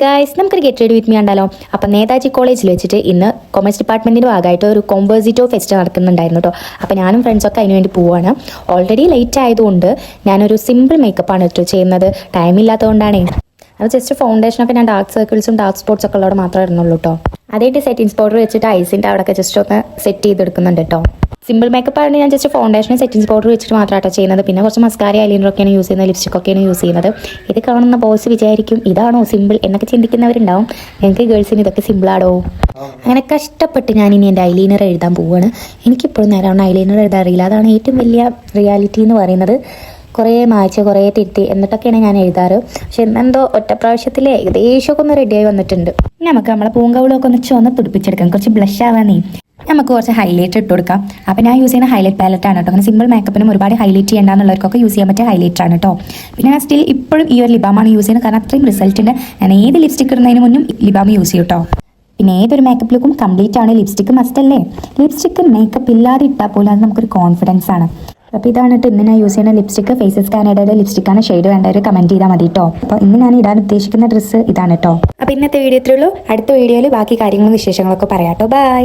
Guys, നമുക്കൊരു get ready with me ഉണ്ടല്ലോ. അപ്പം നേതാജി കോളേജിൽ വെച്ചിട്ട് ഇന്ന് കൊമേഴ്സ് ഡിപ്പാർട്ട്മെൻറ്റിൻ്റെ ഭാഗമായിട്ട് ഒരു കോമ്പോസിറ്റോ ഫെസ്റ്റ് നടക്കുന്നുണ്ടായിരുന്നു കേട്ടോ. അപ്പോൾ ഞാനും ഫ്രണ്ട്സൊക്കെ അതിന് വേണ്ടി പോവാണ്. ഓൾറെഡി ലേറ്റ് ആയതുകൊണ്ട് ഞാനൊരു സിമ്പിൾ മേക്കപ്പാണ് കേട്ടോ ചെയ്യുന്നത്. ടൈമില്ലാത്തതുകൊണ്ടാണേ. അപ്പോൾ ജസ്റ്റ് ഫൗണ്ടേഷനൊക്കെ ഞാൻ ഡാർക്ക് സർക്കിൾസും ഡാർക്ക് സ്പോട്ട്സ് ഒക്കെ ഉള്ളവിടെ മാത്രമേ ഇടുന്നുള്ളൂ കേട്ടോ. അതായിട്ട് സെറ്റിങ്സ് പൗഡർ വെച്ചിട്ട് ഐസിൻ്റെ അവിടെയൊക്കെ ജസ്റ്റ് ഒന്ന് സെറ്റ് ചെയ്തെടുക്കുന്നുണ്ട് കേട്ടോ. സിമ്പിൾ മേക്കപ്പ് ആണ് ഞാൻ ജസ്റ്റ് ഫൗണ്ടേഷനും സെറ്റിങ്സ് പൗഡർ വെച്ചിട്ട് മാത്രമാട്ടോ ചെയ്യുന്നത്. പിന്നെ കുറച്ച് മസ്കാര ഐലൈനറൊക്കെയാണ് യൂസ് ചെയ്യുന്നത്, ലിപ്സ്റ്റിക്കൊക്കെയാണ് യൂസ് ചെയ്യുന്നത്. ഇത് കാണുന്ന ബോയ്സ് വിചാരിക്കും ഇതാണോ സിമ്പിൾ എന്നൊക്കെ ചിന്തിക്കുന്നവരുണ്ടാവും. ഞങ്ങൾക്ക് ഗേൾസിന് ഇതൊക്കെ സിമ്പിളാണോ? അങ്ങനെ കഷ്ടപ്പെട്ട് ഞാൻ ഇനി എൻ്റെ ഐലൈനർ എഴുതാൻ പോവുകയാണ്. എനിക്കിപ്പോഴും നേരം ഐലൈനർ എഴുതാൻ അറിയില്ല. അതാണ് ഏറ്റവും വലിയ റിയാലിറ്റി എന്ന് പറയുന്നത്. കുറേ മായ്ച്ച് കുറേ തിരുത്തി എന്നിട്ടൊക്കെയാണ് ഞാൻ എഴുതാറ്. പക്ഷെ എന്നെന്തോ ഒറ്റ പ്രാവശ്യത്തിൽ ഏകദേശമൊക്കെ ഒന്ന് റെഡിയായി വന്നിട്ടുണ്ട്. നമുക്ക് നമ്മളെ പൂങ്കവിളൊക്കെ ഒന്ന് ചുവന്ന് പിടിപ്പിച്ചെടുക്കാം. കുറച്ച് ബ്ലഷ് ആവാനേ നമുക്ക് കുറച്ച് ഹൈലൈറ്റ് ഇട്ട് കൊടുക്കാം. അപ്പോൾ ഞാൻ യൂസ് ചെയ്യുന്ന ഹൈലൈറ്റ് പാലറ്റാണ് കേട്ടോ. അങ്ങനെ സിമ്പിൾ മേക്കപ്പിനും ഒരുപാട് ഹൈലൈറ്റ് ചെയ്യേണ്ടെന്നുള്ളവർക്കൊക്കെ യൂസ് ചെയ്യാൻ പറ്റിയ ഹൈലൈറ്റർ ആണ് കേട്ടോ. പിന്നെ ഞാൻ സ്റ്റിൽ ഇപ്പോഴും ഈ ഒരു ലിബാമാണ് യൂസ് ചെയ്യുന്നത്. കാരണം അത്രയും റിസൾട്ട് ഉണ്ട്. ഞാൻ ഏത് ലിപ്സ്റ്റിക് ഇടുന്നതിന് മുന്നും ലിബാം യൂസ് ചെയ്യും കേട്ടോ. പിന്നെ ഏതൊരു മേക്കപ്പ് ലുക്കും കംപ്ലീറ്റ് ആണ്. ലിപ്സ്റ്റിക്ക് മസ്റ്റ് അല്ലേ? ലിപ്സ്റ്റിക്ക് മേക്കപ്പ് ഇല്ലാതെ ഇട്ടാൽ പോലും അത് നമുക്കൊരു കോൺഫിഡൻസ് ആണ്. അപ്പോൾ ഇതാണ് കേട്ടോ ഇന്ന് ഞാൻ യൂസ് ചെയ്യുന്ന ലിപ്സ്റ്റിക്ക്. ഫേസസ് കാനഡയുടെ ലിപ്സ്റ്റിക്കാണ്. ഷെയ്ഡ് വേണ്ടവർ കമൻറ്റ് ചെയ്താൽ മതി കേട്ടോ. അപ്പോൾ ഇന്ന് ഞാൻ ഇടാൻ ഉദ്ദേശിക്കുന്ന ഡ്രസ്സ് ഇതാണ് കേട്ടോ. അപ്പോൾ ഇന്നത്തെ വീഡിയോ ഇത്രയുള്ളൂ. അടുത്ത വീഡിയോയിൽ ബാക്കി കാര്യങ്ങളും വിശേഷങ്ങളൊക്കെ പറയാം കേട്ടോ. ബൈ.